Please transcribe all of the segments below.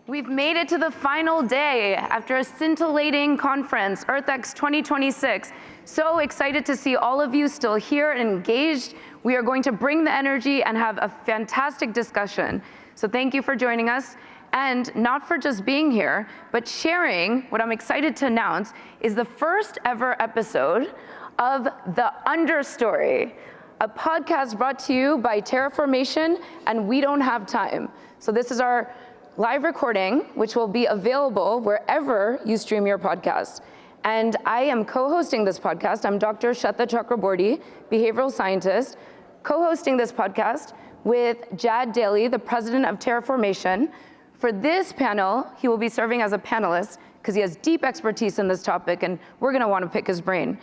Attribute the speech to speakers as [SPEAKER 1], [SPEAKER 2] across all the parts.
[SPEAKER 1] We've made it to the final day after a scintillating conference, Earthx26. So excited to see all of you still here and engaged. We are going to bring the energy and have a fantastic discussion. So thank you for joining us, and not for just being here, but sharing. What I'm excited to announce is the first ever episode of The Understory, a podcast brought to you by Terraformation and We Don't Have Time. So this is our live recording, which will be available wherever you stream your podcast. And I am co-hosting this podcast. I'm Dr. Sweta Chakraborty, behavioral scientist, co-hosting this podcast with Jad Daley, the president of Terraformation. For this panel, he will be serving as a panelist because he has deep expertise in this topic, and we're gonna want to pick his brain.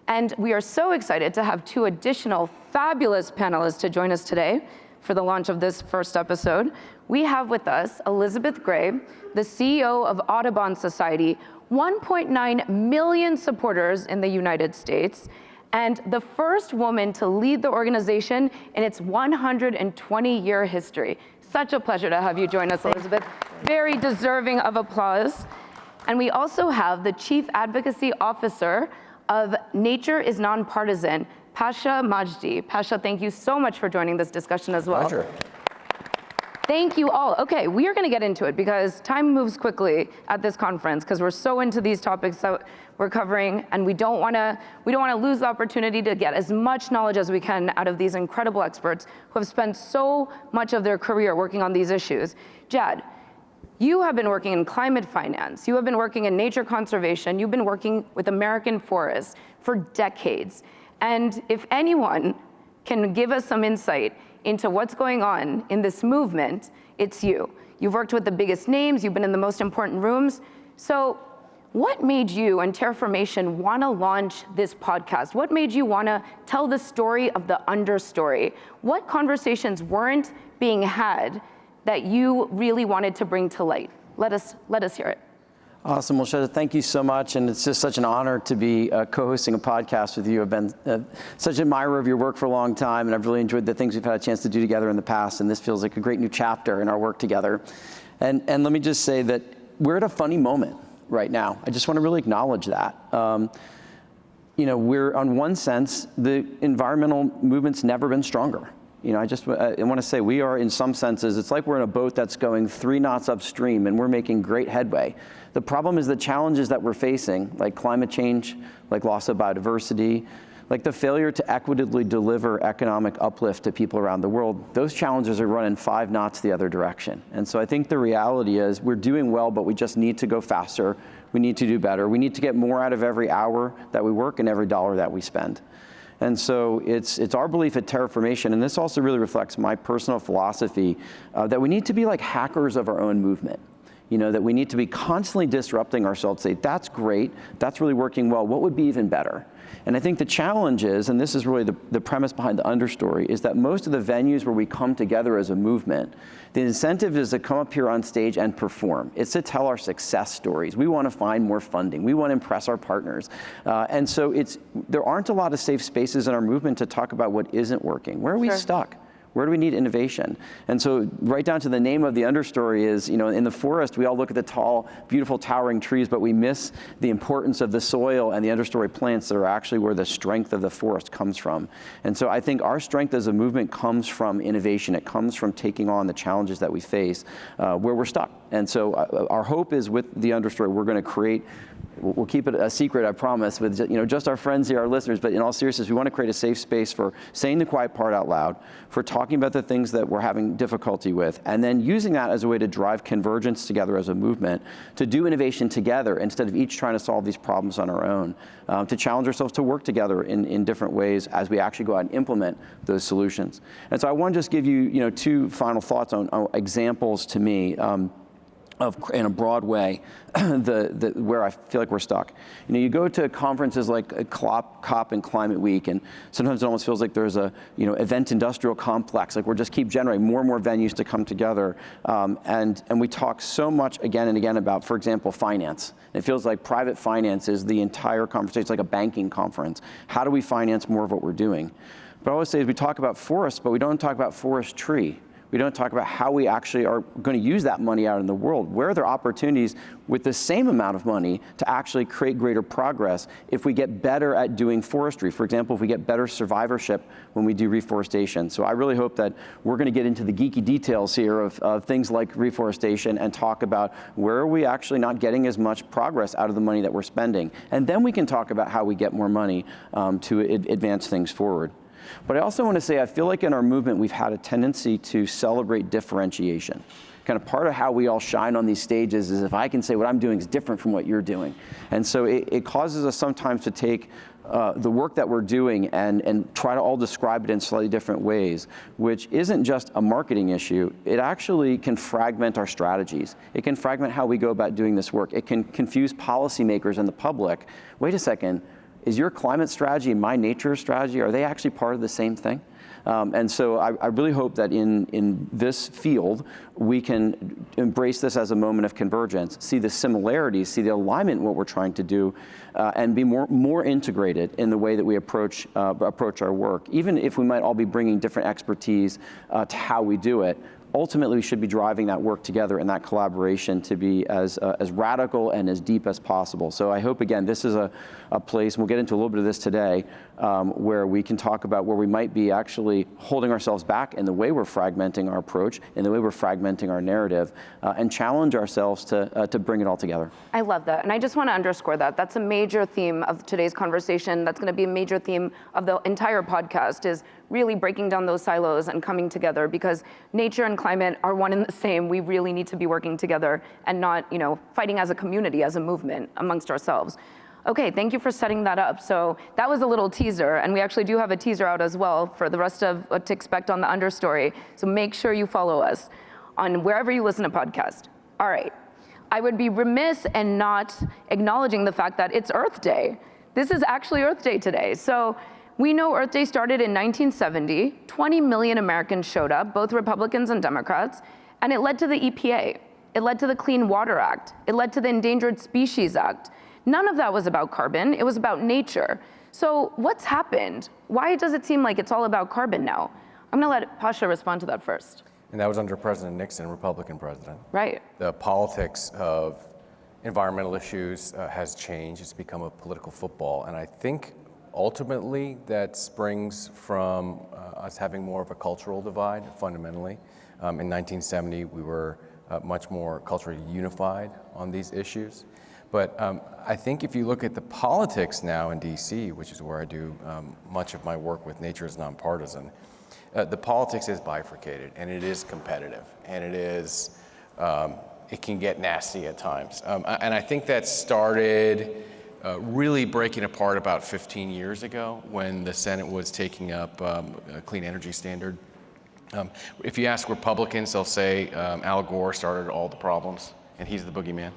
[SPEAKER 1] And we are so excited to have two additional fabulous panelists to join us today for the launch of this first episode. We have with us Elizabeth Gray, the CEO of Audubon Society, 1.9 million supporters in the United States, and the first woman to lead the organization in its 120-year history. Such a pleasure to have you join us, Elizabeth. Very deserving of applause. And we also have the Chief Advocacy Officer of Nature is Nonpartisan, Pasha Majdi. Pasha, thank you so much for joining this discussion as well.
[SPEAKER 2] Pleasure.
[SPEAKER 1] Thank you all. Okay, we are gonna get into it because time moves quickly at this conference because we're so into these topics that we're covering, and we don't wanna lose the opportunity to get as much knowledge as we can out of these incredible experts who have spent so much of their career working on these issues. Jad, you have been working in climate finance, you have been working in nature conservation, you've been working with American forests for decades. And if anyone can give us some insight into what's going on in this movement, it's you. You've worked with the biggest names, you've been in the most important rooms. So what made you and Terraformation wanna launch this podcast? What made you wanna tell the story of the understory? What conversations weren't being had that you really wanted to bring to light? Let us hear it.
[SPEAKER 2] Awesome. Well, Sweta, thank you so much. And it's just such an honor to be co-hosting a podcast with you. I've been such an admirer of your work for a long time, and I've really enjoyed the things we've had a chance to do together in the past. And this feels like a great new chapter in our work together. And let me just say that we're at a funny moment right now. I just want to really acknowledge that. We're, on one sense, the environmental movement's never been stronger. I want to say we are, in some senses, it's like we're in a boat that's going 3 knots upstream and we're making great headway. The problem is the challenges that we're facing, like climate change, like loss of biodiversity, like the failure to equitably deliver economic uplift to people around the world. Those challenges are running 5 knots the other direction. And so I think the reality is we're doing well, but we just need to go faster. We need to do better. We need to get more out of every hour that we work and every dollar that we spend. And so it's our belief at Terraformation, and this also really reflects my personal philosophy, that we need to be like hackers of our own movement. That we need to be constantly disrupting ourselves, say, that's great, that's really working well, what would be even better? And I think the challenge is, and this is really the premise behind the understory, is that most of the venues where we come together as a movement, the incentive is to come up here on stage and perform. It's to tell our success stories. We want to find more funding. We want to impress our partners. And so there aren't a lot of safe spaces in our movement to talk about what isn't working. Where are we stuck? Where do we need innovation? And so right down to the name of the understory is, in the forest, we all look at the tall, beautiful, towering trees, but we miss the importance of the soil and the understory plants that are actually where the strength of the forest comes from. And so I think our strength as a movement comes from innovation. It comes from taking on the challenges that we face where we're stuck. And so our hope is with the understory, we're going to create, we'll keep it a secret, I promise, with just our friends here, our listeners, but in all seriousness, we want to create a safe space for saying the quiet part out loud, for talking about the things that we're having difficulty with, and then using that as a way to drive convergence together as a movement, to do innovation together instead of each trying to solve these problems on our own, to challenge ourselves to work together in different ways as we actually go out and implement those solutions. And so I want to just give you, 2 final thoughts on examples to me. In a broad way, where I feel like we're stuck. You go to conferences like COP and Climate Week, and sometimes it almost feels like there's a event industrial complex, like we're just keep generating more and more venues to come together. And we talk so much again and again about, for example, finance. It feels like private finance is the entire conversation. It's like a banking conference. How do we finance more of what we're doing? But I always say we talk about forests, but we don't talk about forestry. We don't talk about how we actually are going to use that money out in the world. Where are there opportunities with the same amount of money to actually create greater progress if we get better at doing forestry? For example, if we get better survivorship when we do reforestation. So I really hope that we're going to get into the geeky details here of things like reforestation and talk about where are we actually not getting as much progress out of the money that we're spending. And then we can talk about how we get more money to advance things forward. But I also want to say, I feel like in our movement, we've had a tendency to celebrate differentiation. Kind of part of how we all shine on these stages is if I can say what I'm doing is different from what you're doing. And so it causes us sometimes to take the work that we're doing and try to all describe it in slightly different ways, which isn't just a marketing issue. It actually can fragment our strategies. It can fragment how we go about doing this work. It can confuse policymakers and the public. Wait a second. Is your climate strategy and my nature strategy, are they actually part of the same thing? And so I really hope that in this field, we can embrace this as a moment of convergence, see the similarities, see the alignment in what we're trying to do, and be more integrated in the way that we approach our work. Even if we might all be bringing different expertise to how we do it, ultimately we should be driving that work together and that collaboration to be as radical and as deep as possible. So I hope, again, this is a place, and we'll get into a little bit of this today, where we can talk about where we might be actually holding ourselves back in the way we're fragmenting our approach, in the way we're fragmenting our narrative, and challenge ourselves to bring it all together.
[SPEAKER 1] I love that, and I just want to underscore that. That's a major theme of today's conversation. That's going to be a major theme of the entire podcast, is really breaking down those silos and coming together, because nature and climate are one and the same. We really need to be working together and not, fighting as a community, as a movement amongst ourselves. Okay, thank you for setting that up. So that was a little teaser, and we actually do have a teaser out as well for the rest of what to expect on the understory. So make sure you follow us on wherever you listen to podcasts. All right, I would be remiss in not acknowledging the fact that it's Earth Day. This is actually Earth Day today. So we know Earth Day started in 1970. 20 million Americans showed up, both Republicans and Democrats, and it led to the EPA. It led to the Clean Water Act. It led to the Endangered Species Act. None of that was about carbon. It was about nature. So what's happened? Why does it seem like it's all about carbon now? I'm going to let Pasha respond to that first.
[SPEAKER 3] And that was under President Nixon, Republican president.
[SPEAKER 1] Right.
[SPEAKER 3] The politics of environmental issues has changed. It's become a political football. And I think ultimately that springs from us having more of a cultural divide, fundamentally. In 1970, we were much more culturally unified on these issues. But I think if you look at the politics now in DC, which is where I do much of my work with Nature is Nonpartisan, the politics is bifurcated, and it is competitive, and it can get nasty at times. And I think that started really breaking apart about 15 years ago when the Senate was taking up a clean energy standard. If you ask Republicans, they'll say Al Gore started all the problems, and he's the boogeyman.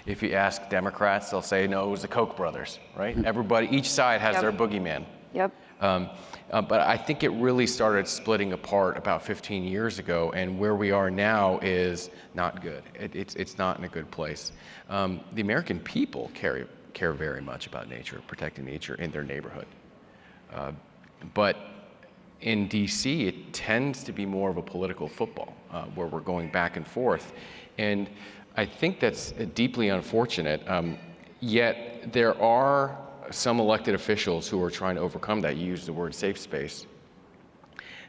[SPEAKER 3] If you ask Democrats, they'll say, no, it was the Koch brothers, right? Everybody, each side has their boogeyman.
[SPEAKER 1] Yep.
[SPEAKER 3] But I think it really started splitting apart about 15 years ago, and where we are now is not good. It's not in a good place. The American people care very much about nature, protecting nature in their neighborhood. But in DC, it tends to be more of a political football, where we're going back and forth. And I think that's deeply unfortunate, yet there are some elected officials who are trying to overcome that. You use the word safe space.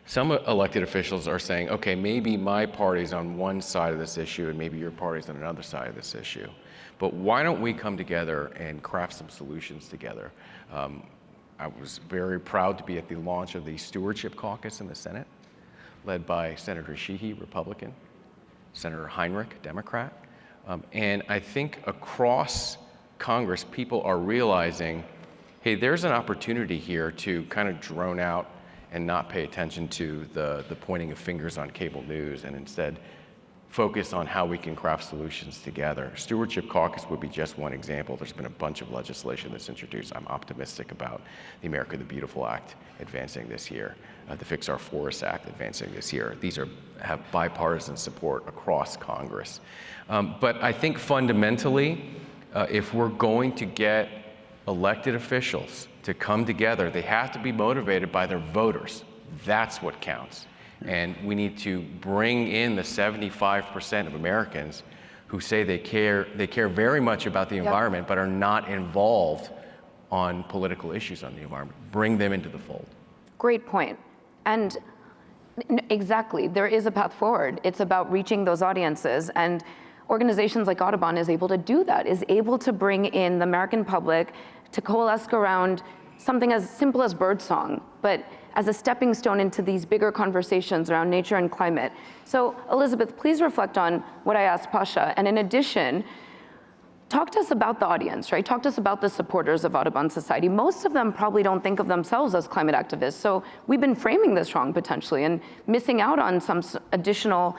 [SPEAKER 3] Some elected officials are saying, okay, maybe my party's on one side of this issue and maybe your party's on another side of this issue. But why don't we come together and craft some solutions together? I was very proud to be at the launch of the Stewardship Caucus in the Senate, led by Senator Sheehy, Republican, Senator Heinrich, Democrat. And I think across Congress, people are realizing, hey, there's an opportunity here to kind of drone out and not pay attention to the pointing of fingers on cable news, and instead focus on how we can craft solutions together. Stewardship Caucus would be just one example. There's been a bunch of legislation that's introduced. I'm optimistic about the America the Beautiful Act advancing this year, the Fix Our Forests Act advancing this year. These have bipartisan support across Congress. But I think fundamentally, if we're going to get elected officials to come together, they have to be motivated by their voters. That's what counts. And we need to bring in the 75% of Americans who say they care very much about the environment, but are not involved on political issues on the environment. Bring them into the fold.
[SPEAKER 1] Great point. And exactly, there is a path forward. It's about reaching those audiences, and organizations like Audubon is able to do that, is able to bring in the American public to coalesce around something as simple as birdsong, but as a stepping stone into these bigger conversations around nature and climate. So Elizabeth, please reflect on what I asked Pasha, and in addition, talk to us about the audience, right? Talk to us about the supporters of Audubon Society. Most of them probably don't think of themselves as climate activists, so we've been framing this wrong potentially and missing out on some additional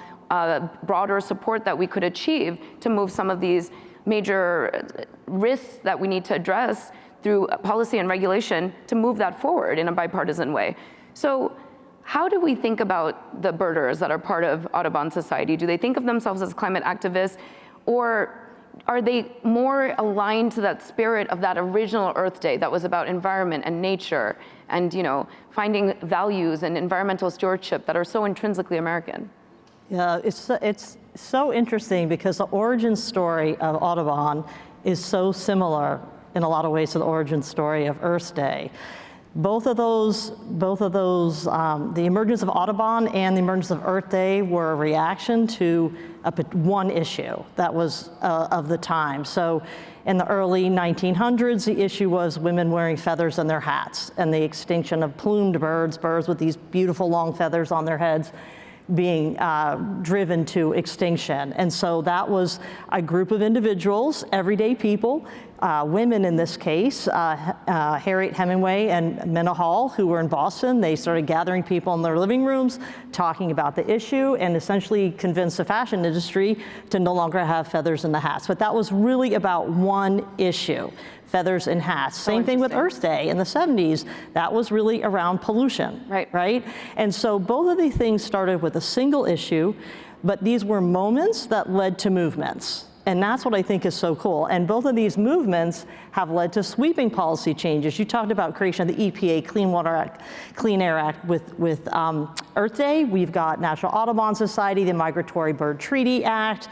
[SPEAKER 1] broader support that we could achieve to move some of these major risks that we need to address through policy and regulation to move that forward in a bipartisan way. So how do we think about the birders that are part of Audubon Society? Do they think of themselves as climate activists, or are they more aligned to that spirit of that original Earth Day that was about environment and nature and, you know, finding values and environmental stewardship that are so intrinsically American?
[SPEAKER 4] Yeah, it's so interesting because the origin story of Audubon is so similar in a lot of ways to the origin story of Earth Day. Both of those, the emergence of Audubon and the emergence of Earth Day were a reaction to one issue that was of the time. So in the early 1900s, the issue was women wearing feathers in their hats and the extinction of plumed birds with these beautiful long feathers on their heads, being driven to extinction. And so that was a group of individuals, everyday people, women in this case, Harriet Hemingway and Minna Hall, who were in Boston. They started gathering people in their living rooms, talking about the issue, and essentially convinced the fashion industry to no longer have feathers in the hats. But that was really about one issue. Feathers in hats. Same thing with Earth Day in the 70s. That was really around pollution, right? And so both of these things started with a single issue, but these were moments that led to movements. And that's what I think is so cool. And both of these movements have led to sweeping policy changes. You talked about creation of the EPA Clean Water Act, Clean Air Act with Earth Day. We've got National Audubon Society, the Migratory Bird Treaty Act,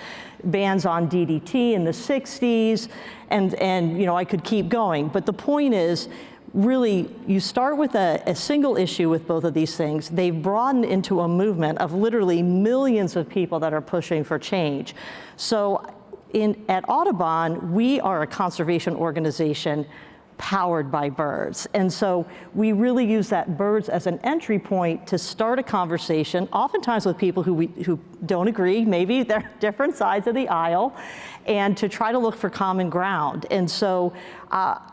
[SPEAKER 4] bans on DDT in the 60s, and you know, I could keep going. But the point is, really, you start with a single issue with both of these things. They've broadened into a movement of literally millions of people that are pushing for change. So at Audubon, we are a conservation organization powered by birds. And so we really use that birds as an entry point to start a conversation, oftentimes with people who don't agree, maybe they're different sides of the aisle, and to try to look for common ground. And so,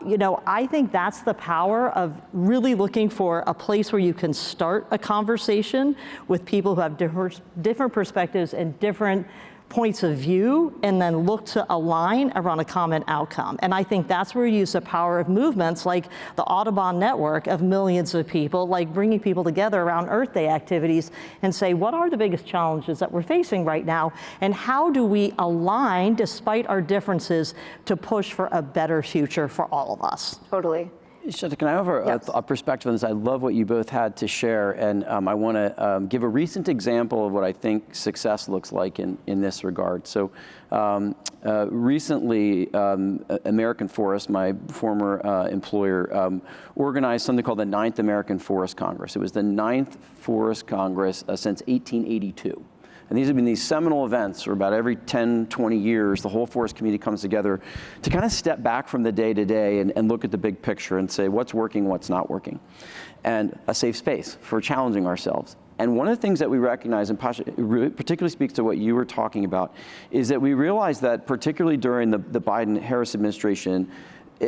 [SPEAKER 4] you know, I think that's the power of really looking for a place where you can start a conversation with people who have different perspectives and different points of view, and then look to align around a common outcome. And I think that's where you use the power of movements like the Audubon network of millions of people, like bringing people together around Earth Day activities and say, what are the biggest challenges that we're facing right now? And how do we align, despite our differences, to push for a better future for all of us?
[SPEAKER 1] Totally.
[SPEAKER 2] Sweta, can I offer a perspective on this? I love what you both had to share, and I want to give a recent example of what I think success looks like in this regard. So recently, American Forest, my former employer, organized something called the 9th American Forest Congress. It was the 9th Forest Congress since 1882. And these have been these seminal events where about every 10, 20 years, the whole forest community comes together to kind of step back from the day-to-day and look at the big picture and say what's working, what's not working. And a safe space for challenging ourselves. And one of the things that we recognize, and Pasha, it really particularly speaks to what you were talking about, is that we realized that particularly during the Biden-Harris administration,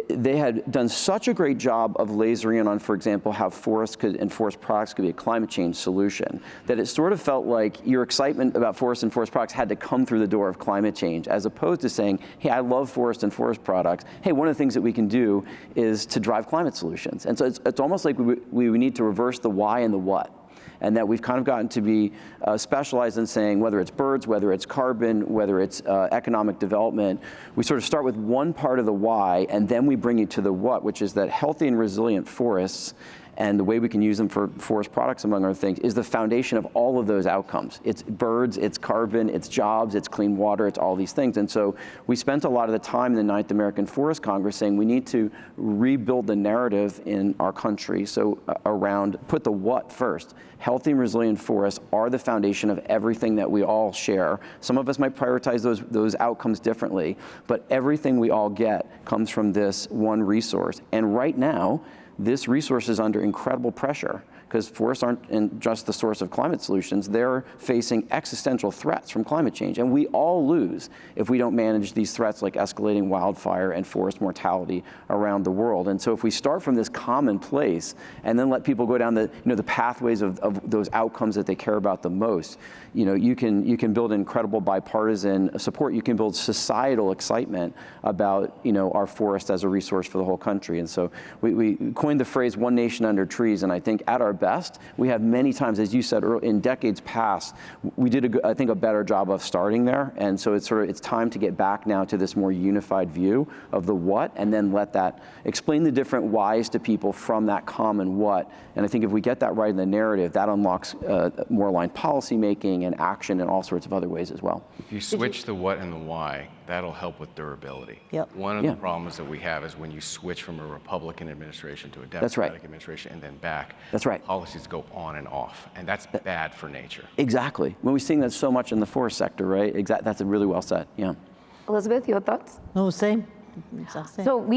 [SPEAKER 2] they had done such a great job of lasering in on, for example, how forests and forest products could be a climate change solution, that it sort of felt like your excitement about forests and forest products had to come through the door of climate change, as opposed to saying, hey, I love forest and forest products. Hey, one of the things that we can do is to drive climate solutions. And so it's almost like we need to reverse the why and the what. And that we've kind of gotten to be specialized in saying whether it's birds, whether it's carbon, whether it's economic development, we sort of start with one part of the why, and then we bring you to the what, which is that healthy and resilient forests and the way we can use them for forest products, among other things, is the foundation of all of those outcomes. It's birds, it's carbon, it's jobs, it's clean water, it's all these things. And so we spent a lot of the time in the 9th American Forest Congress saying we need to rebuild the narrative in our country, so around, put the what first. Healthy and resilient forests are the foundation of everything that we all share. Some of us might prioritize those outcomes differently, but everything we all get comes from this one resource. And right now, this resource is under incredible pressure, because forests aren't just the source of climate solutions, they're facing existential threats from climate change. And we all lose if we don't manage these threats like escalating wildfire and forest mortality around the world. And so if we start from this common place and then let people go down the, the pathways of those outcomes that they care about the most, you can build incredible bipartisan support. You can build societal excitement about, our forest as a resource for the whole country. And so we coined the phrase "one nation under trees," and I think at our best, we have many times, as you said, in decades past, we did, I think, a better job of starting there. And so it's time to get back now to this more unified view of the what, and then let that explain the different whys to people from that common what. And I think if we get that right in the narrative, that unlocks more aligned policy making and action in all sorts of other ways as well.
[SPEAKER 3] If you switch the what and the why, that'll help with durability.
[SPEAKER 4] Yep.
[SPEAKER 3] One of the problems that we have is when you switch from a Republican administration to a Democratic administration and then back.
[SPEAKER 2] That's right.
[SPEAKER 3] Policies go on and off, and that's bad for nature.
[SPEAKER 2] Exactly. When we're seeing that so much in the forest sector, right? That's really well said. Yeah.
[SPEAKER 1] Elizabeth, your thoughts?
[SPEAKER 4] No, same.
[SPEAKER 1] So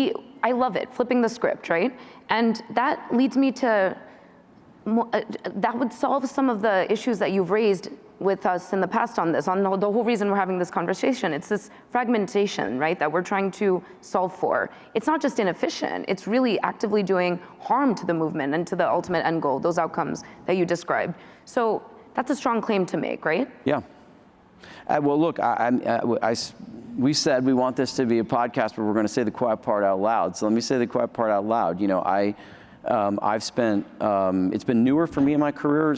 [SPEAKER 1] I love it, flipping the script, right? And that leads me to, that would solve some of the issues that you've raised with us in the past on this, on the whole reason we're having this conversation. It's this fragmentation, right, that we're trying to solve for. It's not just inefficient, it's really actively doing harm to the movement and to the ultimate end goal, those outcomes that you described. So that's a strong claim to make, right?
[SPEAKER 2] Yeah. Well, look, we said we want this to be a podcast where we're going to say the quiet part out loud. So let me say the quiet part out loud. I've spent, it's been newer for me in my career.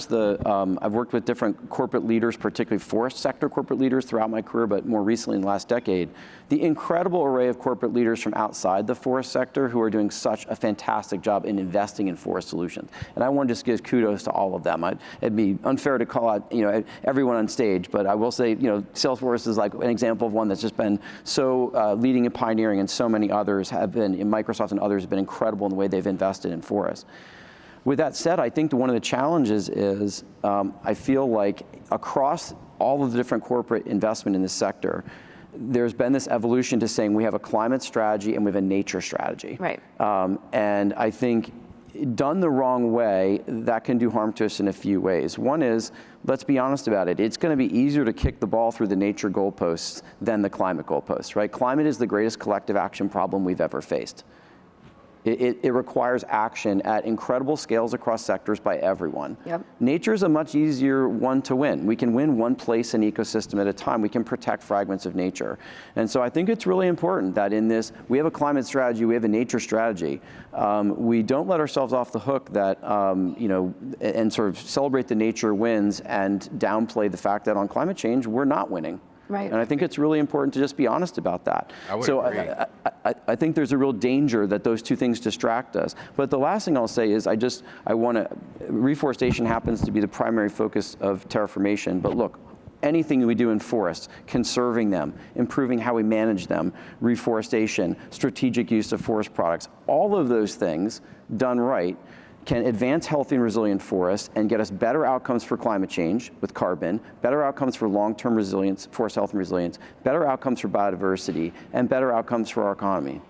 [SPEAKER 2] I've worked with different corporate leaders, particularly forest sector corporate leaders throughout my career, but more recently in the last decade. The incredible array of corporate leaders from outside the forest sector who are doing such a fantastic job in investing in forest solutions. And I want to just give kudos to all of them. It'd be unfair to call out, everyone on stage, but I will say, Salesforce is like an example of one that's just been so leading and pioneering, and so many others have been, Microsoft and others have been incredible in the way they've invested in forests. With that said, I think one of the challenges is I feel like across all of the different corporate investment in this sector, there's been this evolution to saying we have a climate strategy and we have a nature strategy.
[SPEAKER 1] Right.
[SPEAKER 2] And I think done the wrong way, that can do harm to us in a few ways. One is, let's be honest about it, it's going to be easier to kick the ball through the nature goalposts than the climate goalposts, right? Climate is the greatest collective action problem we've ever faced. It requires action at incredible scales across sectors by everyone. Yep. Nature is a much easier one to win. We can win one place and ecosystem at a time. We can protect fragments of nature. And so I think it's really important that in this, we have a climate strategy, we have a nature strategy. We don't let ourselves off the hook that, and sort of celebrate the nature wins and downplay the fact that on climate change, we're not winning. Right. And I think it's really important to just be honest about that.
[SPEAKER 3] I would agree.
[SPEAKER 2] I think there's a real danger that those two things distract us. But the last thing I'll say is reforestation happens to be the primary focus of Terraformation, but look, anything we do in forests, conserving them, improving how we manage them, reforestation, strategic use of forest products, all of those things done right can advance healthy and resilient forests and get us better outcomes for climate change with carbon, better outcomes for long-term resilience, forest health and resilience, better outcomes for biodiversity, and better outcomes for our economy.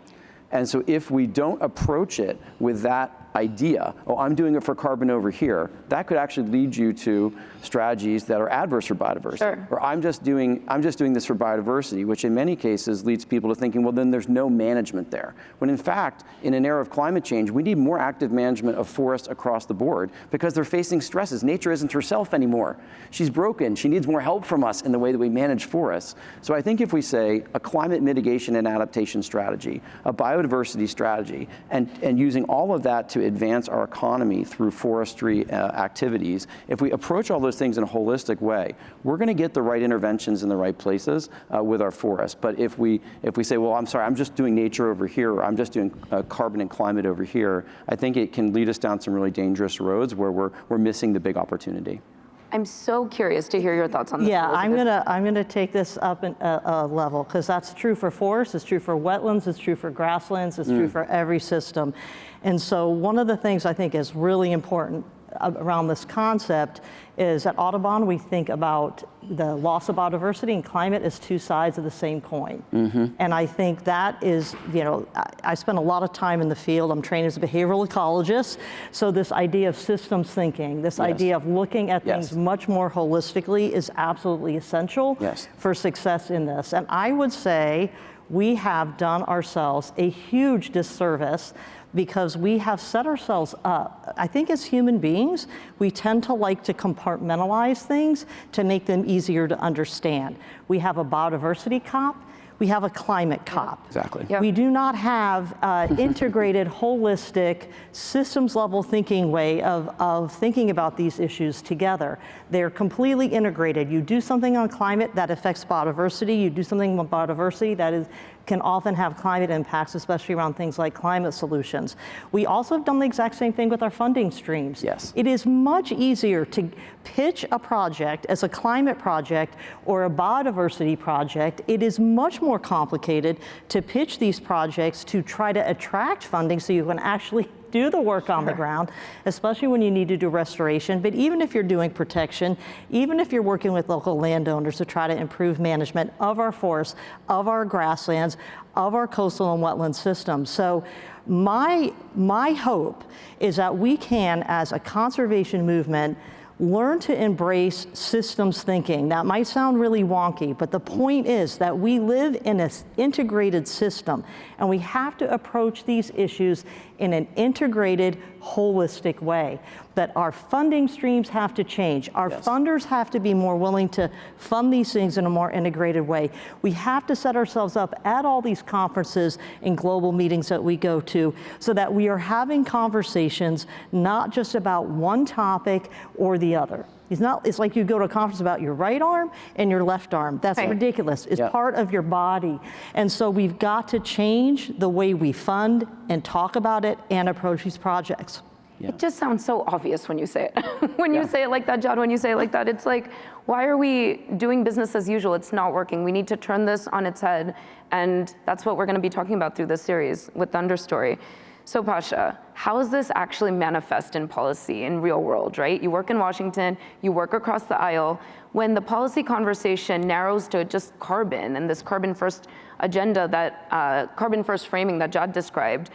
[SPEAKER 2] And so if we don't approach it with that idea, I'm doing it for carbon over here, that could actually lead you to strategies that are adverse for biodiversity. Sure. Or I'm just doing this for biodiversity, which in many cases leads people to thinking, well, then there's no management there. When in fact, in an era of climate change, we need more active management of forests across the board because they're facing stresses. Nature isn't herself anymore. She's broken. She needs more help from us in the way that we manage forests. So I think if we say a climate mitigation and adaptation strategy, a biodiversity strategy, and using all of that to to advance our economy through forestry activities, if we approach all those things in a holistic way, we're going to get the right interventions in the right places with our forests. But if we say, well, I'm sorry, I'm just doing nature over here, or I'm just doing carbon and climate over here, I think it can lead us down some really dangerous roads where we're missing the big opportunity.
[SPEAKER 1] I'm so curious to hear your thoughts on this.
[SPEAKER 4] Yeah,
[SPEAKER 1] Elizabeth.
[SPEAKER 4] I'm gonna take this up a level, because that's true for forests, it's true for wetlands, it's true for grasslands, it's true for every system. And so one of the things I think is really important around this concept is at Audubon, we think about the loss of biodiversity and climate as two sides of the same coin. And I think that is, I spend a lot of time in the field. I'm trained as a behavioral ecologist. So this idea of systems thinking, this idea of looking at things much more holistically is absolutely essential for success in this. And I would say we have done ourselves a huge disservice because we have set ourselves up. I think as human beings, we tend to like to compartmentalize things to make them easier to understand. We have a biodiversity cop, we have a climate cop.
[SPEAKER 2] Exactly.
[SPEAKER 1] Yep.
[SPEAKER 4] We do not have integrated, holistic, systems level thinking way of thinking about these issues together. They're completely integrated. You do something on climate that affects biodiversity, you do something on biodiversity that can often have climate impacts, especially around things like climate solutions. We also have done the exact same thing with our funding streams.
[SPEAKER 2] Yes.
[SPEAKER 4] It is much easier to pitch a project as a climate project or a biodiversity project. It is much more complicated to pitch these projects to try to attract funding so you can actually do the work on the ground, especially when you need to do restoration. But even if you're doing protection, even if you're working with local landowners to try to improve management of our forests, of our grasslands, of our coastal and wetland systems. So my hope is that we can, as a conservation movement, learn to embrace systems thinking. That might sound really wonky, but the point is that we live in an integrated system, and we have to approach these issues in an integrated, holistic way. That our funding streams have to change. Our funders have to be more willing to fund these things in a more integrated way. We have to set ourselves up at all these conferences and global meetings that we go to so that we are having conversations not just about one topic or the other. It's like you go to a conference about your right arm and your left arm. That's ridiculous. It's part of your body. And so we've got to change the way we fund and talk about it and approach these projects.
[SPEAKER 1] It just sounds so obvious when you say it. When you say it like that, Jad, when you say it like that, it's like, why are we doing business as usual? It's not working. We need to turn this on its head. And that's what we're going to be talking about through this series with the Understory. So Pasha, how does this actually manifest in policy, in real world, right? You work in Washington, you work across the aisle. When the policy conversation narrows to just carbon and this carbon first agenda, that carbon first framing that Jad described,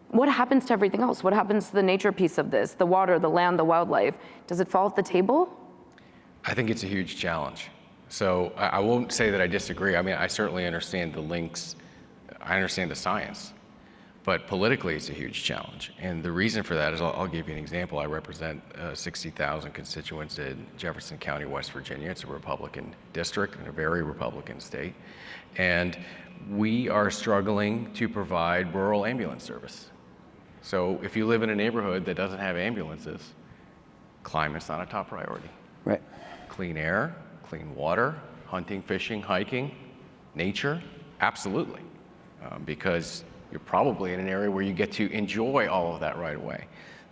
[SPEAKER 1] what happens to everything else? What happens to the nature piece of this, the water, the land, the wildlife? Does it fall off the table?
[SPEAKER 3] I think it's a huge challenge. So I won't say that I disagree. I mean, I certainly understand the links. I understand the science. But politically, it's a huge challenge. And the reason for that is, I'll give you an example. I represent 60,000 constituents in Jefferson County, West Virginia. It's a Republican district and a very Republican state. And we are struggling to provide rural ambulance service. So if you live in a neighborhood that doesn't have ambulances, climate's not a top priority.
[SPEAKER 2] Right.
[SPEAKER 3] Clean air, clean water, hunting, fishing, hiking, nature, absolutely. Because you're probably in an area where you get to enjoy all of that right away.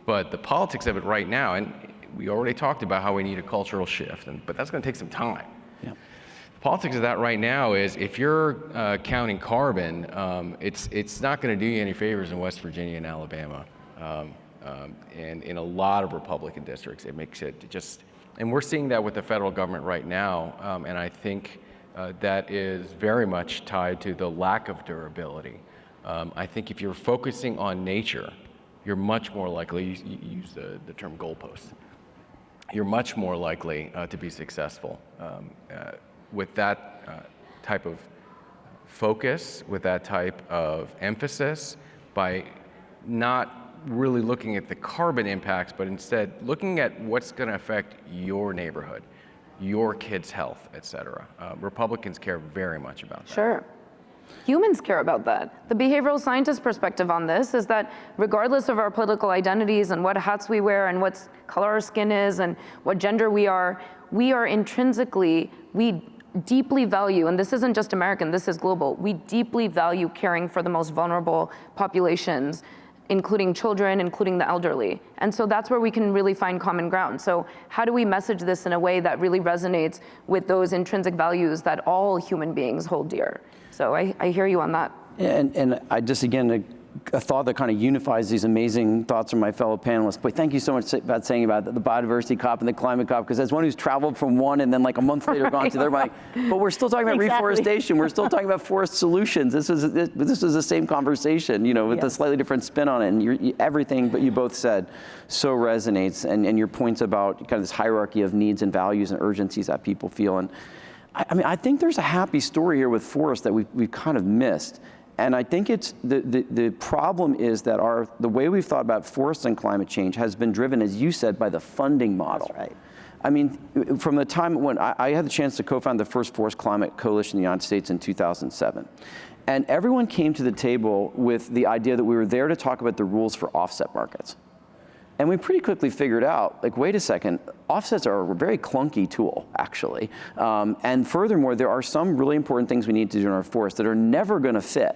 [SPEAKER 3] But the politics of it right now, and we already talked about how we need a cultural shift, but that's going to take some time.
[SPEAKER 2] Yeah.
[SPEAKER 3] The politics of that right now is, if you're counting carbon, it's not going to do you any favors in West Virginia and Alabama, and in a lot of Republican districts. It makes it just, and we're seeing that with the federal government right now, and I think that is very much tied to the lack of durability. I think if you're focusing on nature, you're much more likely, you use the term goalposts, you're much more likely to be successful. With that type of focus, with that type of emphasis, by not really looking at the carbon impacts, but instead looking at what's going to affect your neighborhood, your kids' health, et cetera. Republicans care very much about that.
[SPEAKER 1] Sure. Humans care about that. The behavioral scientist perspective on this is that regardless of our political identities and what hats we wear and what color our skin is and what gender we are intrinsically, we deeply value, and this isn't just American, this is global, we deeply value caring for the most vulnerable populations, including children, including the elderly. And so that's where we can really find common ground. So how do we message this in a way that really resonates with those intrinsic values that all human beings hold dear? So I hear you on that.
[SPEAKER 2] And I just, again, a thought that kind of unifies these amazing thoughts from my fellow panelists. But thank you so much about saying about the Biodiversity COP and the Climate COP, because as one who's traveled from one and then like a month later gone to the other, like, but we're still talking about reforestation. We're still talking about forest solutions. This was the same conversation, you know, with a slightly different spin on it. And everything but you both said so resonates. And your points about kind of this hierarchy of needs and values and urgencies that people feel. And I mean, I think there's a happy story here with forests that we've kind of missed. And I think it's the problem is that the way we've thought about forests and climate change has been driven, as you said, by the funding model.
[SPEAKER 4] That's right.
[SPEAKER 2] I mean, from the time when I had the chance to co-found the first Forest Climate Coalition in the United States in 2007. And everyone came to the table with the idea that we were there to talk about the rules for offset markets. And we pretty quickly figured out, like, wait a second, offsets are a very clunky tool, actually. And furthermore, there are some really important things we need to do in our forests that are never going to fit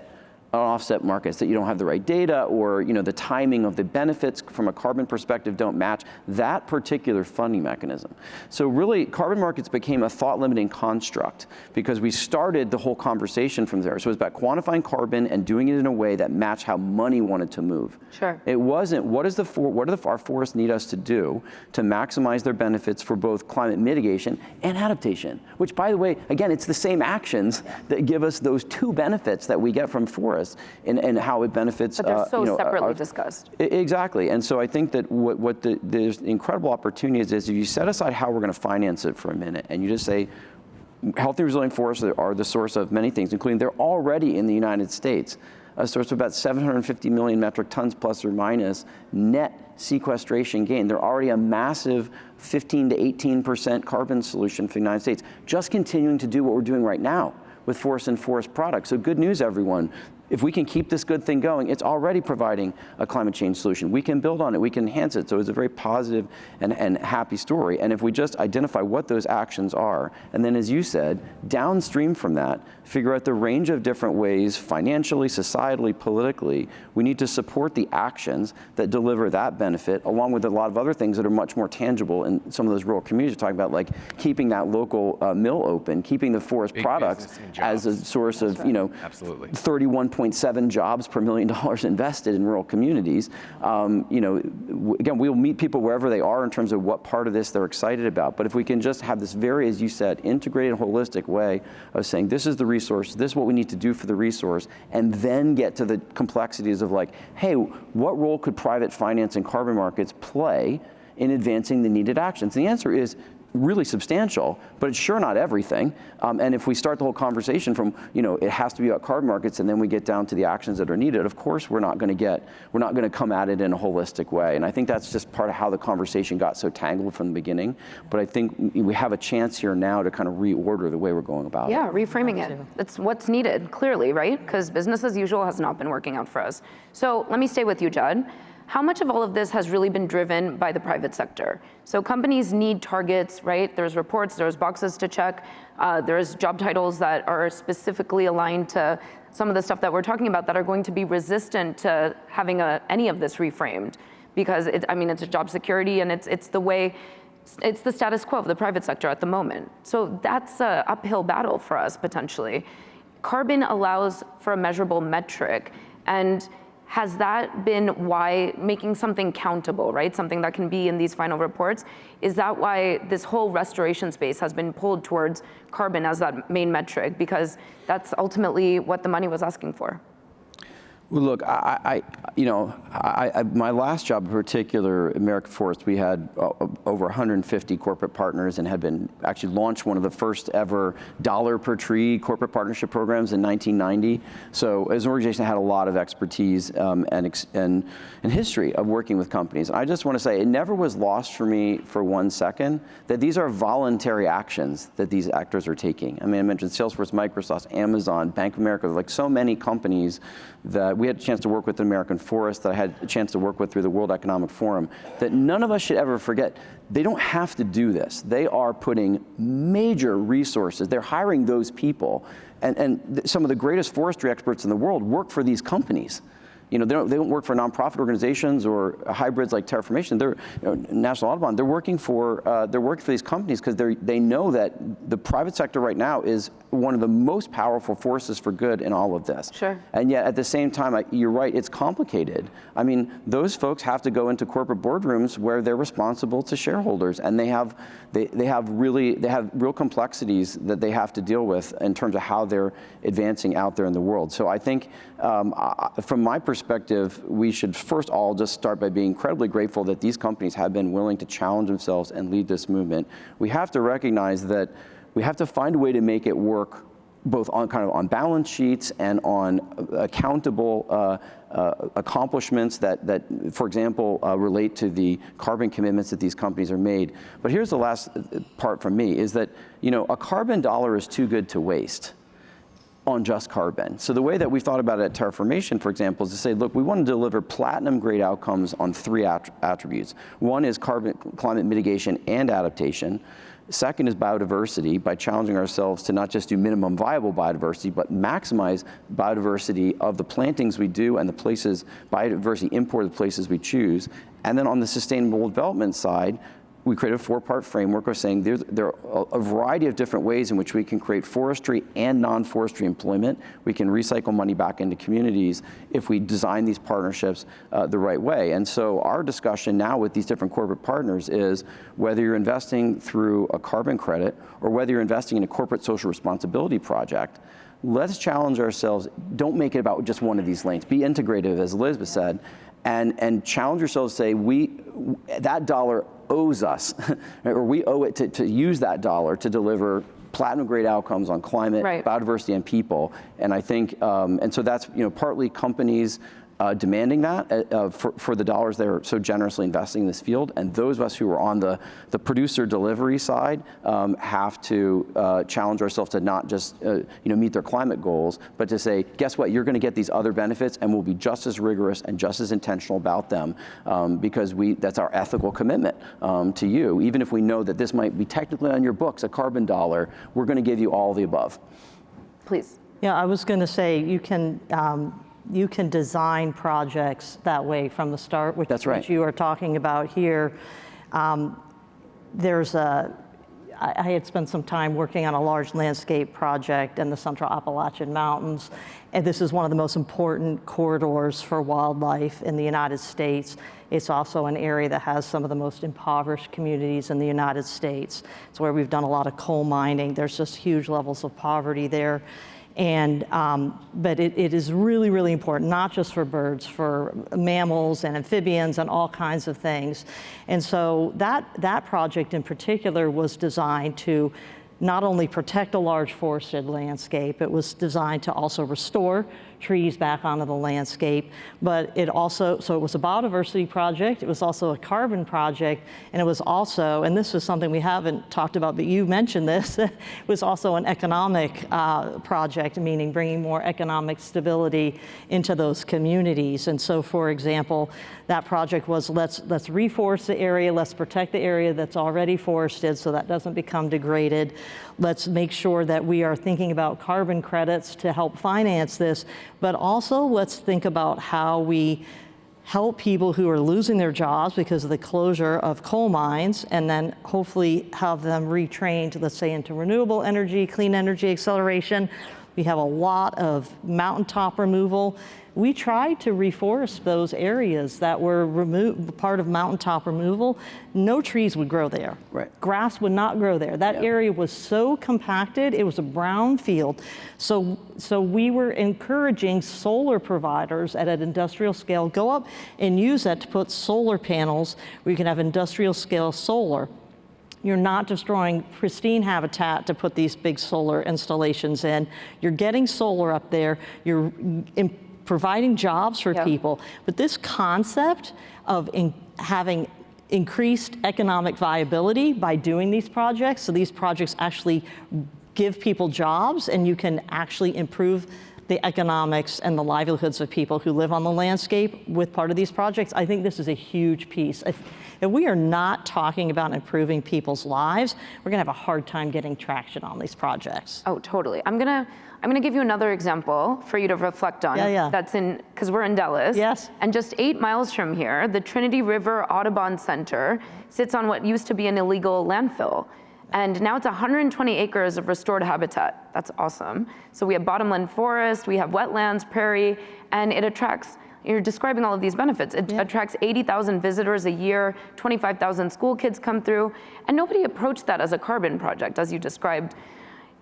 [SPEAKER 2] on offset markets, that you don't have the right data, or the timing of the benefits from a carbon perspective don't match that particular funding mechanism. So really, carbon markets became a thought-limiting construct because we started the whole conversation from there. So it was about quantifying carbon and doing it in a way that matched how money wanted to move.
[SPEAKER 1] Sure.
[SPEAKER 2] It wasn't, what do our forests need us to do to maximize their benefits for both climate mitigation and adaptation? Which, by the way, again, it's the same actions that give us those two benefits that we get from forests. And how it benefits.
[SPEAKER 1] But they're so separately discussed.
[SPEAKER 2] Exactly, and so I think that there's incredible opportunities is if you set aside how we're going to finance it for a minute, and you just say, healthy, resilient forests are the source of many things, including they're already in the United States a source of about 750 million metric tons plus or minus net sequestration gain. They're already a massive 15 to 18% carbon solution for the United States, just continuing to do what we're doing right now with forest and forest products. So good news, everyone. If we can keep this good thing going, it's already providing a climate change solution. We can build on it, we can enhance it. So it's a very positive and happy story. And if we just identify what those actions are, and then as you said, downstream from that, figure out the range of different ways, financially, societally, politically, we need to support the actions that deliver that benefit, along with a lot of other things that are much more tangible in some of those rural communities you're talking about, like keeping that local mill open, keeping the forest
[SPEAKER 3] Big
[SPEAKER 2] products as a source of,
[SPEAKER 3] Absolutely.
[SPEAKER 2] 31.7 jobs per $1 million invested in rural communities. Again, we'll meet people wherever they are in terms of what part of this they're excited about. But if we can just have this very, as you said, integrated, holistic way of saying, this is the resource, this is what we need to do for the resource, and then get to the complexities of like, hey, what role could private finance and carbon markets play in advancing the needed actions? And the answer is really substantial, but it's sure not everything. And if we start the whole conversation from, it has to be about carbon markets, and then we get down to the actions that are needed, of course we're not going to come at it in a holistic way. And I think that's just part of how the conversation got so tangled from the beginning. But I think we have a chance here now to kind of reorder the way we're going about it.
[SPEAKER 1] Yeah, reframing it. That's what's needed, clearly, right? Because business as usual has not been working out for us. So let me stay with you, Jad. How much of all of this has really been driven by the private sector? So companies need targets, right? There's reports, there's boxes to check, there's job titles that are specifically aligned to some of the stuff that we're talking about that are going to be resistant to having any of this reframed, because it's a job security, and it's the status quo of the private sector at the moment. So that's an uphill battle for us potentially. Carbon allows for a measurable metric, and has that been why making something countable, right? Something that can be in these final reports, is that why this whole restoration space has been pulled towards carbon as that main metric? Because that's ultimately what the money was asking for.
[SPEAKER 2] Well, look, my last job in particular, American Forest, we had over 150 corporate partners and had been actually launched one of the first ever dollar per tree corporate partnership programs in 1990. So as an organization, I had a lot of expertise and history of working with companies. And I just want to say, it never was lost for me for 1 second that these are voluntary actions that these actors are taking. I mean, I mentioned Salesforce, Microsoft, Amazon, Bank of America, like so many companies that we had a chance to work with in American Forest, that I had a chance to work with through the World Economic Forum, that none of us should ever forget. They don't have to do this. They are putting major resources. They're hiring those people. And some of the greatest forestry experts in the world work for these companies. You know, they don't work for nonprofit organizations or hybrids like Terraformation. They're National Audubon. They're working for these companies because they know that the private sector right now is one of the most powerful forces for good in all of this.
[SPEAKER 1] Sure.
[SPEAKER 2] And yet at the same time, you're right, it's complicated. I mean, those folks have to go into corporate boardrooms where they're responsible to shareholders, and they have real complexities that they have to deal with in terms of how they're advancing out there in the world. So I think from my perspective, we should first all just start by being incredibly grateful that these companies have been willing to challenge themselves and lead this movement. We have to recognize that we have to find a way to make it work both on balance sheets and on accountable accomplishments that, for example, relate to the carbon commitments that these companies are made. But here's the last part from me, is that, you know, a carbon dollar is too good to waste on just carbon. So the way that we've thought about it at Terraformation, for example, is to say, look, we want to deliver platinum grade outcomes on 3 attributes. One is climate mitigation and adaptation. Second is biodiversity, by challenging ourselves to not just do minimum viable biodiversity, but maximize biodiversity of the plantings we do and the places, biodiversity import the places we choose. And then on the sustainable development side, we created a 4-part framework of saying there are a variety of different ways in which we can create forestry and non-forestry employment. We can recycle money back into communities if we design these partnerships the right way. And so our discussion now with these different corporate partners is whether you're investing through a carbon credit or whether you're investing in a corporate social responsibility project, let's challenge ourselves. Don't make it about just one of these lanes. Be integrative, as Elizabeth said, and challenge yourselves to say, that dollar owes us, or we owe it to use that dollar to deliver platinum grade outcomes on climate,
[SPEAKER 1] right,
[SPEAKER 2] biodiversity, and people. And I think, and so that's, you know, partly companies demanding that for the dollars they're so generously investing in this field, and those of us who are on the producer delivery side have to challenge ourselves to not just meet their climate goals, but to say, guess what, you're going to get these other benefits, and we'll be just as rigorous and just as intentional about them because that's our ethical commitment to you. Even if we know that this might be technically on your books a carbon dollar, we're going to give you all the above.
[SPEAKER 1] Please.
[SPEAKER 4] Yeah, I was going to say you can design projects that way from the start, which,
[SPEAKER 2] that's right,
[SPEAKER 4] which you are talking about here. I had spent some time working on a large landscape project in the Central Appalachian Mountains, and this is one of the most important corridors for wildlife in the United States. It's also an area that has some of the most impoverished communities in the United States. It's where we've done a lot of coal mining. There's just huge levels of poverty there. And, but it is really, really important, not just for birds, for mammals and amphibians and all kinds of things. And so that project in particular was designed to not only protect a large forested landscape, it was designed to also restore trees back onto the landscape, but it also, so it was a biodiversity project, it was also a carbon project, and it was also, and this is something we haven't talked about, but you mentioned this, it was also an economic project, meaning bringing more economic stability into those communities. And so, for example, that project was let's reforest the area, let's protect the area that's already forested so that doesn't become degraded. Let's make sure that we are thinking about carbon credits to help finance this, but also let's think about how we help people who are losing their jobs because of the closure of coal mines, and then hopefully have them retrained, let's say, into renewable energy, clean energy acceleration, We have a lot of mountaintop removal. We tried to reforest those areas that were part of mountaintop removal. No trees would grow there.
[SPEAKER 2] Right.
[SPEAKER 4] Grass would not grow there. That area was so compacted, it was a brown field. So we were encouraging solar providers at an industrial scale, go up and use that to put solar panels where you can have industrial scale solar. You're not destroying pristine habitat to put these big solar installations in. You're getting solar up there. You're providing jobs for people. But this concept of having increased economic viability by doing these projects, so these projects actually give people jobs and you can actually improve the economics and the livelihoods of people who live on the landscape with part of these projects, I think this is a huge piece. If we are not talking about improving people's lives, we're gonna have a hard time getting traction on these projects.
[SPEAKER 1] Oh, totally. I'm gonna give you another example for you to reflect on.
[SPEAKER 4] Yeah.
[SPEAKER 1] That's because we're in Dallas.
[SPEAKER 4] Yes.
[SPEAKER 1] And just 8 miles from here, the Trinity River Audubon Center sits on what used to be an illegal landfill. And now it's 120 acres of restored habitat. That's awesome. So we have bottomland forest, we have wetlands, prairie, and it attracts, you're describing all of these benefits. It attracts 80,000 visitors a year, 25,000 school kids come through, and nobody approached that as a carbon project, as you described.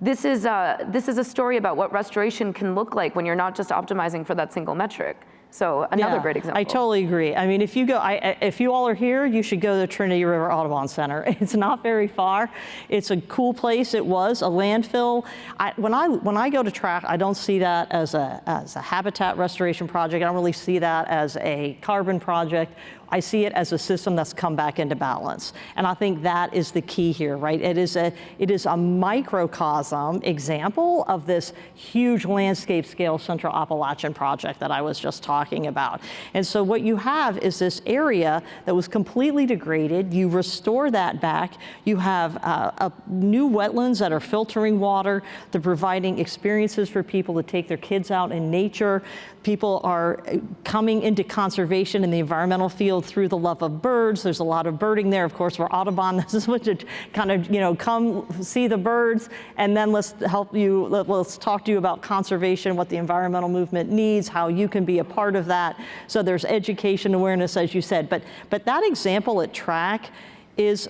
[SPEAKER 1] This is a story about what restoration can look like when you're not just optimizing for that single metric. So another great example.
[SPEAKER 4] I totally agree. I mean, if you all are here, you should go to the Trinity River Audubon Center. It's not very far. It's a cool place. It was a landfill. When I go to track, I don't see that as a habitat restoration project. I don't really see that as a carbon project. I see it as a system that's come back into balance. And I think that is the key here, right? It is a microcosm example of this huge landscape scale Central Appalachian project that I was just talking about. And so what you have is this area that was completely degraded. You restore that back. You have new wetlands that are filtering water. They're providing experiences for people to take their kids out in nature. People are coming into conservation in the environmental field through the love of birds. There's a lot of birding there. Of course, we're Audubon. This is what you kind of, come see the birds, and then let's talk to you about conservation, what the environmental movement needs, how you can be a part of that. So there's education, awareness, as you said. But that example at track is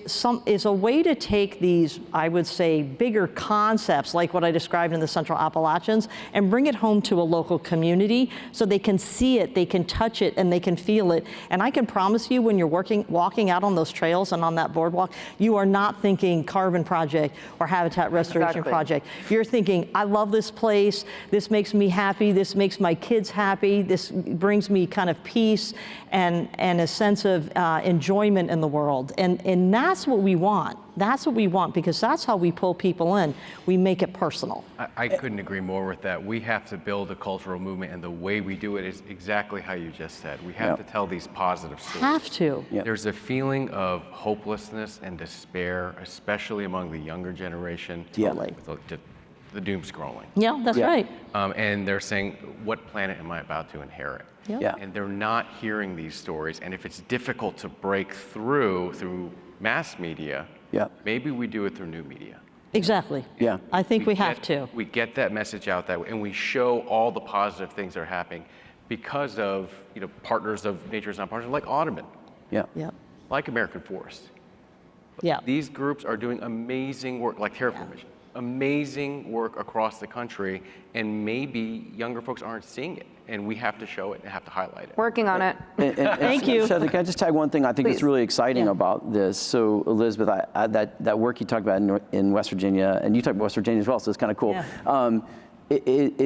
[SPEAKER 4] a way to take these, I would say, bigger concepts like what I described in the Central Appalachians and bring it home to a local community so they can see it, they can touch it, and they can feel it. And I can promise you when you're walking out on those trails and on that boardwalk, you are not thinking carbon project or habitat restoration project. You're thinking, I love this place, this makes me happy, this makes my kids happy, this brings me kind of peace and a sense of enjoyment in the world. And that's what we want. That's what we want, because that's how we pull people in. We make it personal.
[SPEAKER 3] I couldn't agree more with that. We have to build a cultural movement, and the way we do it is exactly how you just said. We have to tell these positive stories.
[SPEAKER 4] Have to.
[SPEAKER 3] There's a feeling of hopelessness and despair, especially among the younger generation. With the doom scrolling.
[SPEAKER 4] Yeah, that's right.
[SPEAKER 3] And they're saying, what planet am I about to inherit? And they're not hearing these stories. And if it's difficult to break through mass media, maybe we do it through new media.
[SPEAKER 4] Exactly. I think we have to.
[SPEAKER 3] We get that message out that way, and we show all the positive things that are happening because of partners of Nature's Not Partners like Audubon, like American Forest. These groups are doing amazing work, like Terraformation. Amazing work across the country, and maybe younger folks aren't seeing it, and we have to show it and have to highlight it.
[SPEAKER 1] Working on it.
[SPEAKER 4] Thank you.
[SPEAKER 2] Can I just tag one thing I think is really exciting about this? So Elizabeth, that work you talked about in West Virginia, and you talked about West Virginia as well, so it's kind of cool. It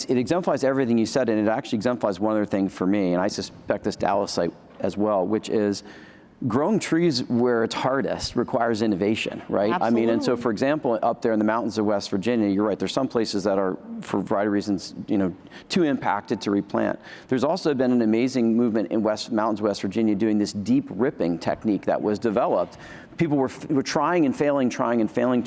[SPEAKER 2] exemplifies everything you said, and it actually exemplifies one other thing for me, and I suspect this Dallas site as well, which is growing trees where it's hardest requires innovation, right?
[SPEAKER 4] Absolutely.
[SPEAKER 2] I mean, and so for example, up there in the mountains of West Virginia, you're right, there's some places that are, for a variety of reasons, too impacted to replant. There's also been an amazing movement in Mountains, West Virginia, doing this deep ripping technique that was developed people were trying and failing to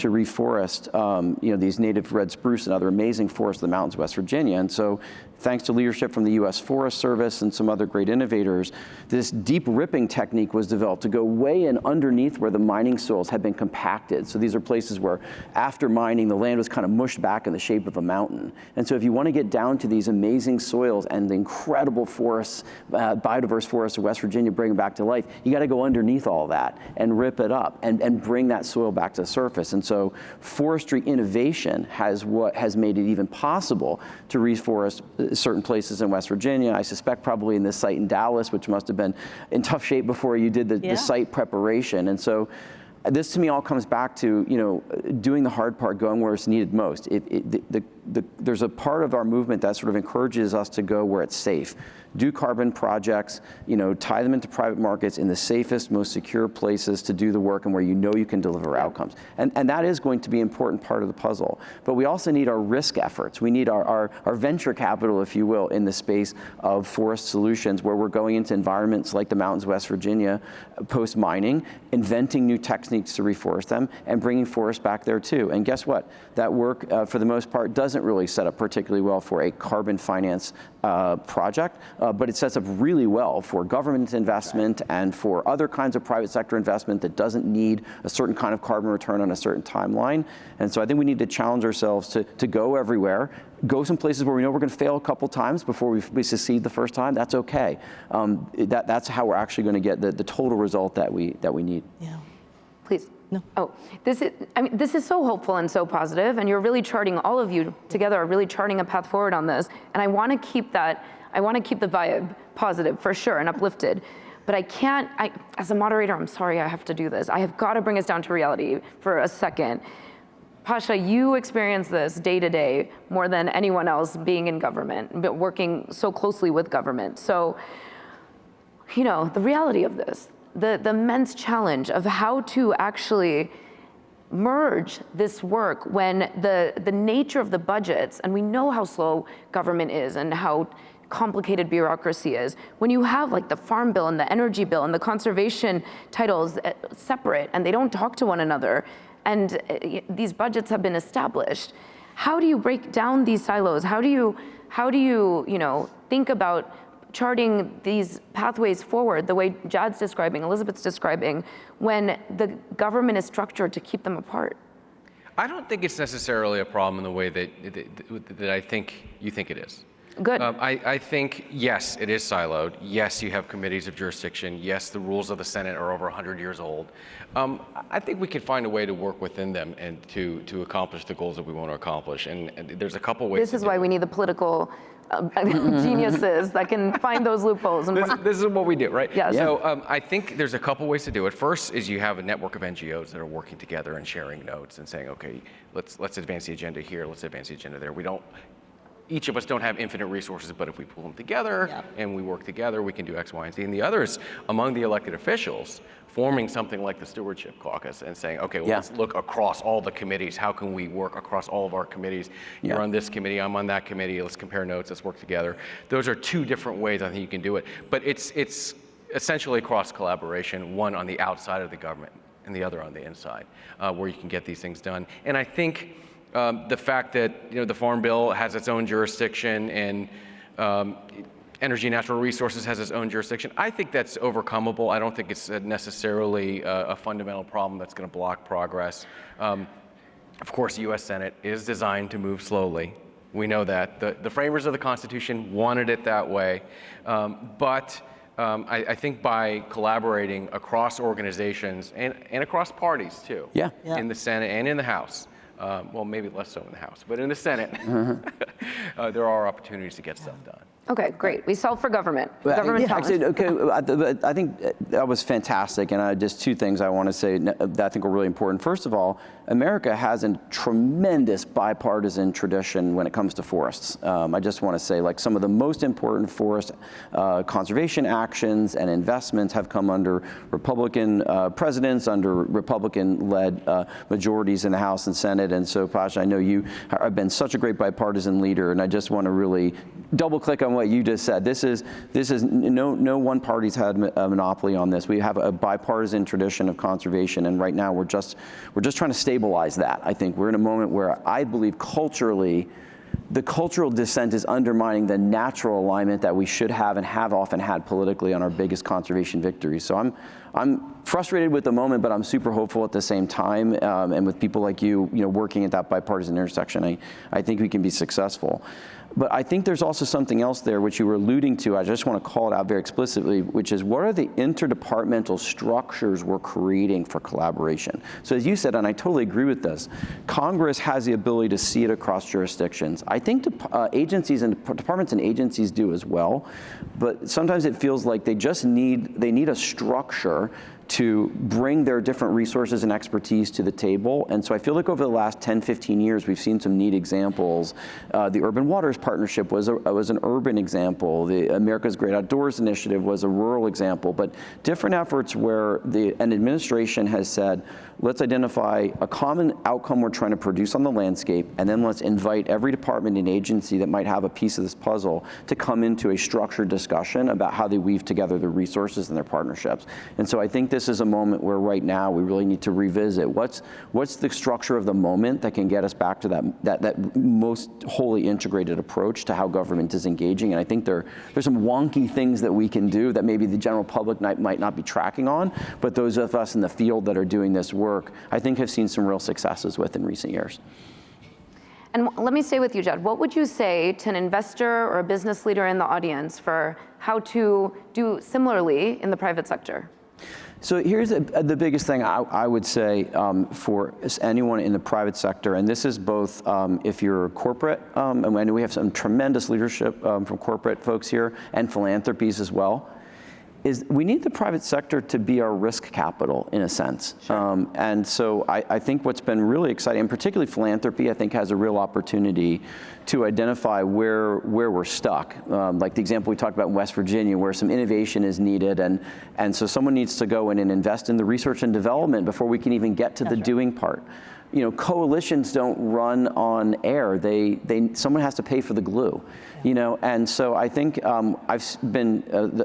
[SPEAKER 2] reforest, these native red spruce and other amazing forests of the mountains of West Virginia. And so, thanks to leadership from the U.S. Forest Service and some other great innovators, this deep ripping technique was developed to go way in underneath where the mining soils had been compacted. So these are places where, after mining, the land was kind of mushed back in the shape of a mountain. And so if you want to get down to these amazing soils and the incredible forests, biodiverse forests of West Virginia, bring them back to life, you got to go underneath all that and rip it up and bring that soil back to the surface. And so forestry innovation has made it even possible to reforest certain places in West Virginia. I suspect probably in this site in Dallas, which must have been in tough shape before you did the site preparation. And so this to me all comes back to, doing the hard part, going where it's needed most. There's a part of our movement that sort of encourages us to go where it's safe. Do carbon projects, tie them into private markets in the safest, most secure places to do the work and where you can deliver outcomes. And that is going to be an important part of the puzzle. But we also need our risk efforts. We need our venture capital, if you will, in the space of forest solutions, where we're going into environments like the mountains of West Virginia, post-mining, inventing new techniques to reforest them, and bringing forests back there too. And guess what? That work, for the most part, doesn't really set up particularly well for a carbon finance project, but it sets up really well for government investment and for other kinds of private sector investment that doesn't need a certain kind of carbon return on a certain timeline. And so I think we need to challenge ourselves to go everywhere, go some places where we know we're going to fail a couple times before we succeed the first time. That's okay. That's how we're actually going to get the total result that we need.
[SPEAKER 4] Yeah.
[SPEAKER 1] Please.
[SPEAKER 4] No.
[SPEAKER 1] Oh, this is so hopeful and so positive, and you're really charting, all of you together are really charting a path forward on this. And I want to keep the vibe positive for sure and uplifted. But as a moderator, I'm sorry I have to do this. I have got to bring us down to reality for a second. Pasha, you experience this day to day more than anyone else being in government, but working so closely with government. So, the reality of this, the immense challenge of how to actually merge this work when the nature of the budgets, and we know how slow government is and how complicated bureaucracy is. When you have like the farm bill and the energy bill and the conservation titles separate and they don't talk to one another, and these budgets have been established, how do you break down these silos? How do you think about charting these pathways forward the way Jad's describing, Elizabeth's describing, when the government is structured to keep them apart?
[SPEAKER 3] I don't think it's necessarily a problem in the way that I think you think it is.
[SPEAKER 1] Good.
[SPEAKER 3] I think, yes, it is siloed. Yes, you have committees of jurisdiction. Yes, the rules of the Senate are over 100 years old. I think we can find a way to work within them and to accomplish the goals that we want to accomplish. And there's a couple ways.
[SPEAKER 1] This is why we need the political geniuses that can find those loopholes.
[SPEAKER 3] This is what we do, right?
[SPEAKER 1] Yes.
[SPEAKER 3] So I think there's a couple ways to do it. First is you have a network of NGOs that are working together and sharing notes and saying, okay, let's advance the agenda here, let's advance the agenda there. Each of us don't have infinite resources, but if we pull them together and we work together, we can do X, Y, and Z. And the others, among the elected officials, forming something like the Stewardship Caucus and saying, okay, well, let's look across all the committees. How can we work across all of our committees? You're on this committee, I'm on that committee. Let's compare notes, let's work together. Those are two different ways I think you can do it. But it's essentially cross collaboration, one on the outside of the government and the other on the inside, where you can get these things done. And I think the fact that the Farm Bill has its own jurisdiction and Energy and Natural Resources has its own jurisdiction, I think that's overcomable. I don't think it's necessarily a fundamental problem that's going to block progress. Of course, the U.S. Senate is designed to move slowly. We know that. The framers of the Constitution wanted it that way. But I think by collaborating across organizations and across parties too, in the Senate and in the House, well, maybe less so in the House, but in the Senate, there are opportunities to get stuff done.
[SPEAKER 1] Okay, great. We solve for government. Government
[SPEAKER 2] actually, okay, I think that was fantastic, and just two things I want to say that I think are really important. First of all, America has a tremendous bipartisan tradition when it comes to forests. I just want to say, like, some of the most important forest conservation actions and investments have come under Republican presidents, under Republican-led majorities in the House and Senate. And so, Pasha, I know you have been such a great bipartisan leader, and I just want to really double click on what you just said. This is no one party's had a monopoly on this. We have a bipartisan tradition of conservation, and right now we're just trying to stabilize that. I think we're in a moment where I believe culturally, the cultural dissent is undermining the natural alignment that we should have and have often had politically on our biggest conservation victories. So I'm frustrated with the moment, but I'm super hopeful at the same time. And with people like you working at that bipartisan intersection, I think we can be successful. But I think there's also something else there which you were alluding to. I just want to call it out very explicitly, which is what are the interdepartmental structures we're creating for collaboration? So as you said, and I totally agree with this, Congress has the ability to see it across jurisdictions. I think agencies and departments and agencies do as well, but sometimes it feels like they need a structure to bring their different resources and expertise to the table. And so I feel like over the last 10, 15 years, we've seen some neat examples. The Urban Waters Partnership was an urban example. The America's Great Outdoors Initiative was a rural example, but different efforts where an administration has said, let's identify a common outcome we're trying to produce on the landscape, and then let's invite every department and agency that might have a piece of this puzzle to come into a structured discussion about how they weave together their resources and their partnerships. And so I think this is a moment where right now we really need to revisit what's the structure of the moment that can get us back to that most wholly integrated approach to how government is engaging. And I think there's some wonky things that we can do that maybe the general public might not be tracking on, but those of us in the field that are doing this work, I think have seen some real successes with in recent years.
[SPEAKER 1] And let me stay with you, Jad. What would you say to an investor or a business leader in the audience for how to do similarly in the private sector?
[SPEAKER 2] So here's the biggest thing I would say for anyone in the private sector, and this is both if you're corporate, and I know we have some tremendous leadership from corporate folks here, and philanthropies as well, is we need the private sector to be our risk capital in a sense. Sure. And so I think what's been really exciting, and particularly philanthropy, I think has a real opportunity to identify where we're stuck. Like the example we talked about in West Virginia, where some innovation is needed, and so someone needs to go in and invest in the research and development before we can even get to the doing part. You know, coalitions don't run on air. Someone has to pay for the glue. You know, and so I think I've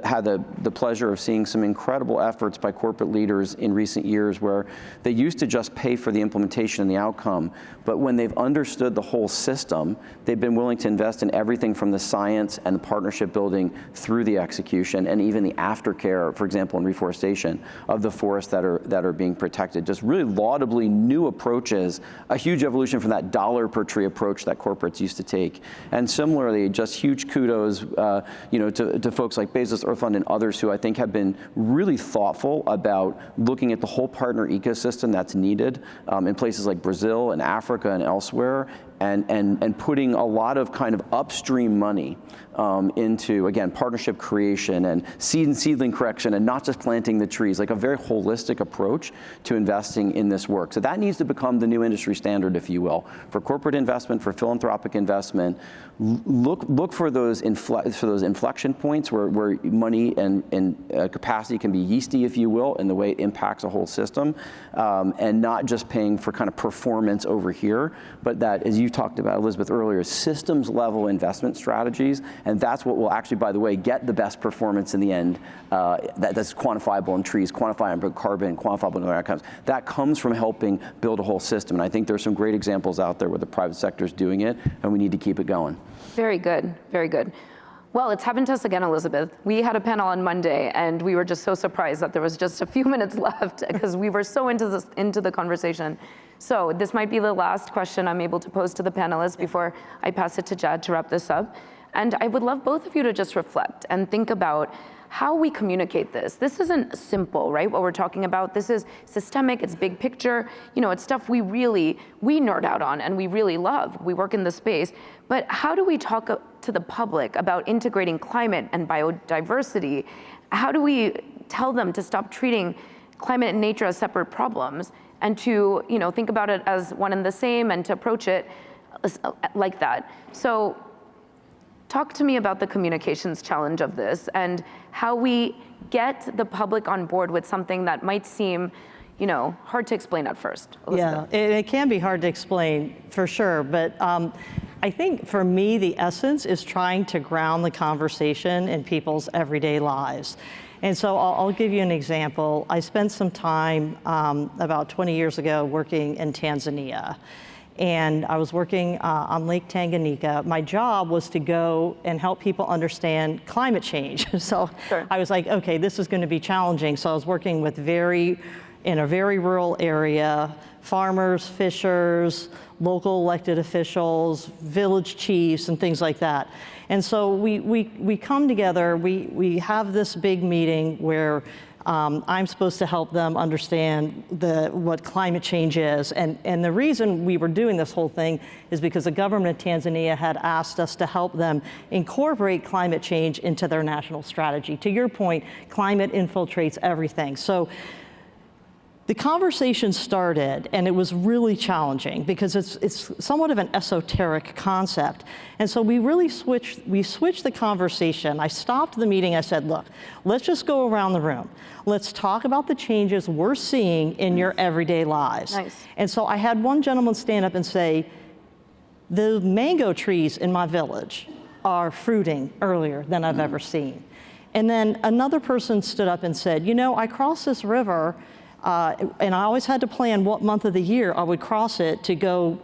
[SPEAKER 2] had the pleasure of seeing some incredible efforts by corporate leaders in recent years where they used to just pay for the implementation and the outcome, but when they've understood the whole system, they've been willing to invest in everything from the science and the partnership building through the execution and even the aftercare, for example, in reforestation of the forests that are being protected. Just really laudably new approaches, a huge evolution from that dollar per tree approach that corporates used to take. And similarly, just huge kudos, to folks like Bezos, Earth Fund, and others who I think have been really thoughtful about looking at the whole partner ecosystem that's needed in places like Brazil and Africa and elsewhere, and putting a lot of kind of upstream money into, again, partnership creation and seed and seedling correction, and not just planting the trees, like a very holistic approach to investing in this work. So that needs to become the new industry standard, if you will, for corporate investment, for philanthropic investment. Look for those inflection points where money and capacity can be yeasty, if you will, in the way it impacts a whole system, and not just paying for kind of performance over here, but that, as you talked about, Elizabeth, earlier, systems level investment strategies, and that's what will actually, by the way, get the best performance in the end, that's quantifiable in trees, quantifiable in carbon, quantifiable in other outcomes. That comes from helping build a whole system, and I think there's some great examples out there where the private sector is doing it, and we need to keep it going.
[SPEAKER 1] Very good, very good. Well, it's happened to us again, Elizabeth. We had a panel on Monday, and we were just so surprised that there was just a few minutes left because we were so into the conversation. So this might be the last question I'm able to pose to the panelists before I pass it to Jad to wrap this up. And I would love both of you to just reflect and think about how we communicate this. This isn't simple, right? What we're talking about, this is systemic, it's big picture. It's stuff we nerd out on and we really love. We work in the space. But how do we talk to the public about integrating climate and biodiversity? How do we tell them to stop treating climate and nature as separate problems and to think about it as one and the same and to approach it like that? So talk to me about the communications challenge of this and how we get the public on board with something that might seem, hard to explain at first. Elizabeth.
[SPEAKER 4] Yeah, it can be hard to explain for sure, but I think for me, the essence is trying to ground the conversation in people's everyday lives. And so I'll give you an example. I spent some time about 20 years ago working in Tanzania. And I was working on Lake Tanganyika. My job was to go and help people understand climate change. So
[SPEAKER 1] Sure.
[SPEAKER 4] I was like, okay, this is going to be challenging. So I was working with in a very rural area, farmers, fishers, local elected officials, village chiefs, and things like that. And so we come together, we have this big meeting where I'm supposed to help them understand what climate change is. And the reason we were doing this whole thing is because the government of Tanzania had asked us to help them incorporate climate change into their national strategy. To your point, climate infiltrates everything. So the conversation started, and it was really challenging because it's somewhat of an esoteric concept. And so we really switched the conversation. I stopped the meeting, I said, look, let's just go around the room. Let's talk about the changes we're seeing in your everyday lives.
[SPEAKER 1] Nice.
[SPEAKER 4] And so I had one gentleman stand up and say, the mango trees in my village are fruiting earlier than I've ever seen. And then another person stood up and said, you know, I crossed this river and I always had to plan what month of the year I would cross it to go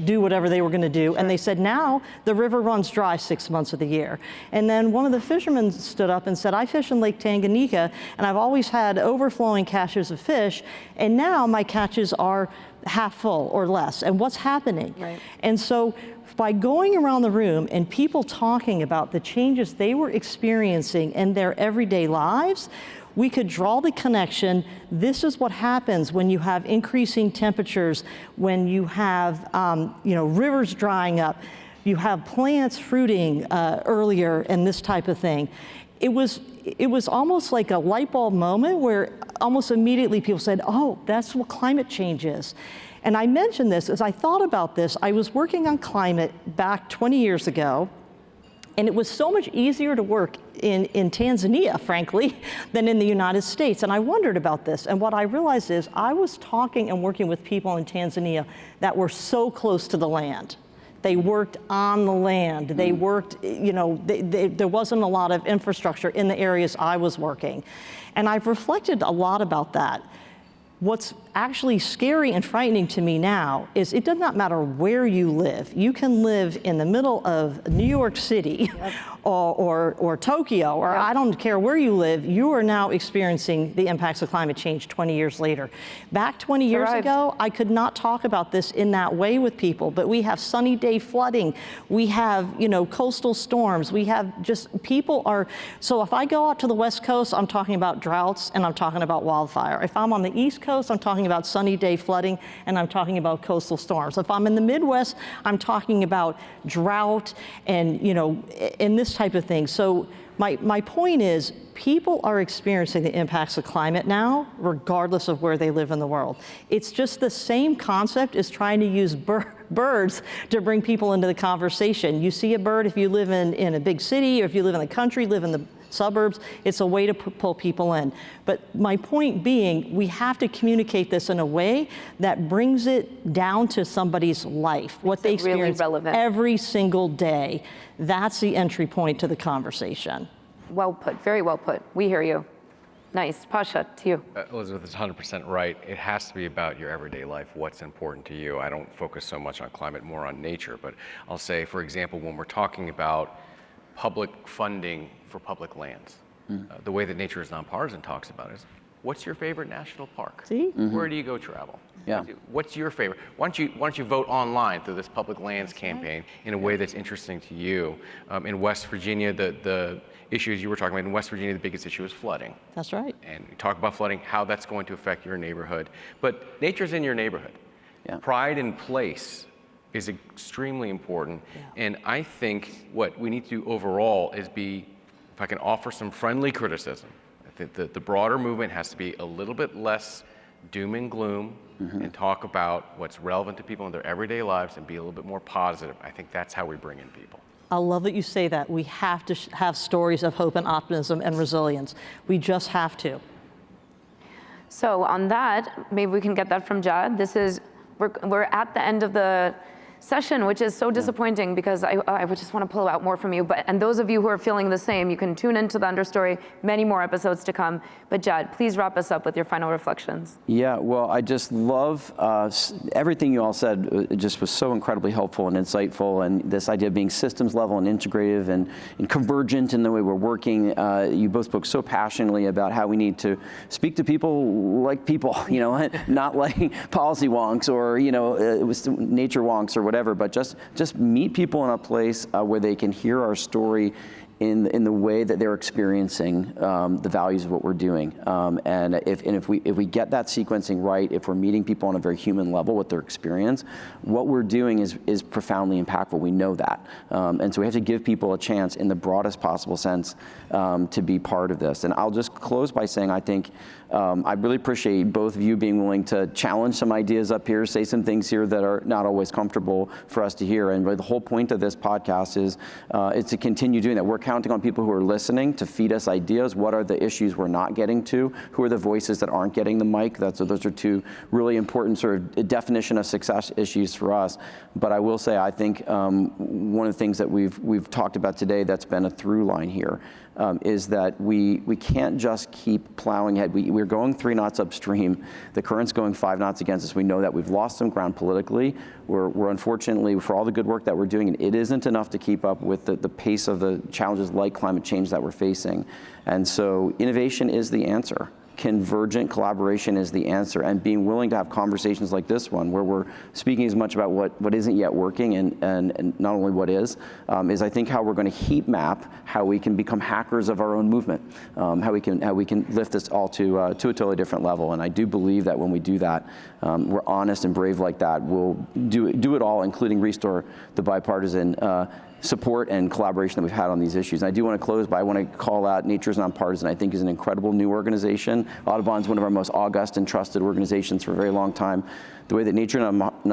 [SPEAKER 4] do whatever they were going to do. Sure. And they said, now the river runs dry 6 months of the year. And then one of the fishermen stood up and said, I fish in Lake Tanganyika, and I've always had overflowing catches of fish, and now my catches are half full or less. And what's happening?
[SPEAKER 1] Right.
[SPEAKER 4] And so by going around the room and people talking about the changes they were experiencing in their everyday lives, we could draw the connection. This is what happens when you have increasing temperatures, when you have rivers drying up, you have plants fruiting earlier, and this type of thing. It was almost like a light bulb moment where almost immediately people said, oh, that's what climate change is. And I mentioned this as I thought about this. I was working on climate back 20 years ago, and it was so much easier to work in Tanzania, frankly, than in the United States. And I wondered about this. And what I realized is I was talking and working with people in Tanzania that were so close to the land. They worked on the land. They worked, there wasn't a lot of infrastructure in the areas I was working. And I've reflected a lot about that. What's actually scary and frightening to me now is it does not matter where you live. You can live in the middle of New York City or Tokyo, or I don't care where you live, you are now experiencing the impacts of climate change 20 years later. Back 20 years ago, I could not talk about this in that way with people, but we have sunny day flooding, we have coastal storms, we have so if I go out to the West Coast, I'm talking about droughts and I'm talking about wildfire. If I'm on the East Coast, I'm talking about sunny day flooding, and I'm talking about coastal storms. If I'm in the Midwest, I'm talking about drought and this type of thing. So my point is, people are experiencing the impacts of climate now, regardless of where they live in the world. It's just the same concept as trying to use birds to bring people into the conversation. You see a bird if you live in a big city, or if you live in the country, live in the suburbs, it's a way to pull people in. But my point being, we have to communicate this in a way that brings it down to somebody's life, what they experience every single day. That's the entry point to the conversation.
[SPEAKER 1] Well put, very well put. We hear you. Nice. Pasha, to you.
[SPEAKER 3] Elizabeth is 100% right. It has to be about your everyday life, what's important to you. I don't focus so much on climate, more on nature. But I'll say, for example, when we're talking about public funding for public lands, the way that Nature is Nonpartisan talks about it is, what's your favorite national park?
[SPEAKER 4] See?
[SPEAKER 3] Where do you go travel?
[SPEAKER 2] Yeah.
[SPEAKER 3] What's your favorite? Why don't you vote online through this public lands campaign in a way that's interesting to you? In West Virginia, the issues you were talking about, in West Virginia, the biggest issue is flooding.
[SPEAKER 4] That's right.
[SPEAKER 3] And you talk about flooding, how that's going to affect your neighborhood. But nature's in your neighborhood. Yeah. Pride in place is extremely important. Yeah. And I think what we need to do overall is if I can offer some friendly criticism, I think that the broader movement has to be a little bit less doom and gloom and talk about what's relevant to people in their everyday lives and be a little bit more positive. I think that's how we bring in people.
[SPEAKER 4] I love that you say that. We have to have stories of hope and optimism and resilience. We just have to.
[SPEAKER 1] So on that, maybe we can get that from Jad. We're at the end of the session, which is so disappointing because I would just want to pull out more from you. And those of you who are feeling the same, you can tune into the Understory, many more episodes to come. But Jad, please wrap us up with your final reflections.
[SPEAKER 2] Yeah, well, I just love everything you all said. It just was so incredibly helpful and insightful, and this idea of being systems level and integrative and convergent in the way we're working. You both spoke so passionately about how we need to speak to people like people, you know, not like policy wonks or, you know, nature wonks or whatever, but just meet people in a place where they can hear our story in the way that they're experiencing the values of what we're doing. And if we get that sequencing right, if we're meeting people on a very human level with their experience, what we're doing is profoundly impactful. We know that. And so we have to give people a chance in the broadest possible sense to be part of this. And I'll just close by saying I think I really appreciate both of you being willing to challenge some ideas up here, say some things here that are not always comfortable for us to hear. And the whole point of this podcast is to continue doing that. We're counting on people who are listening to feed us ideas. What are the issues we're not getting to? Who are the voices that aren't getting the mic? Those are two really important sort of definition of success issues for us. But I will say, I think one of the things that we've talked about today that's been a through line here is that we can't just keep plowing ahead. We're going 3 knots upstream. The current's going 5 knots against us. We know that we've lost some ground politically. We're unfortunately, for all the good work that we're doing, it isn't enough to keep up with the pace of the challenges like climate change that we're facing. And so innovation is the answer. Convergent collaboration is the answer, and being willing to have conversations like this one where we're speaking as much about what isn't yet working and not only what is I think how we're going to heat map how we can become hackers of our own movement, how we can lift this all to a totally different level. And I do believe that when we do that, we're honest and brave like that, we'll do it all, including restore the bipartisan support and collaboration that we've had on these issues. And I do want to close by, I want to call out Nature's Nonpartisan. I think is an incredible new organization. Audubon is one of our most august and trusted organizations for a very long time. The way that Nature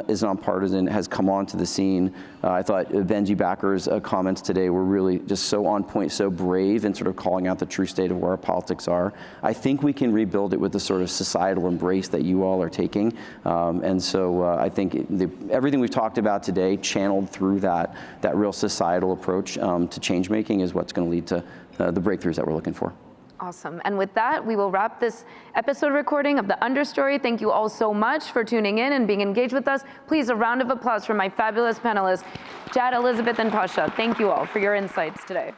[SPEAKER 2] is Nonpartisan has come onto the scene, I thought Benji Backer's comments today were really just so on point, so brave, and sort of calling out the true state of where our politics are. I think we can rebuild it with the sort of societal embrace that you all are taking. And so I think everything we've talked about today, channeled through that real societal approach to change making, is what's going to lead to the breakthroughs that we're looking for.
[SPEAKER 1] Awesome. And with that, we will wrap this episode recording of The Understory. Thank you all so much for tuning in and being engaged with us. Please, a round of applause for my fabulous panelists, Jad, Elizabeth, and Pasha. Thank you all for your insights today.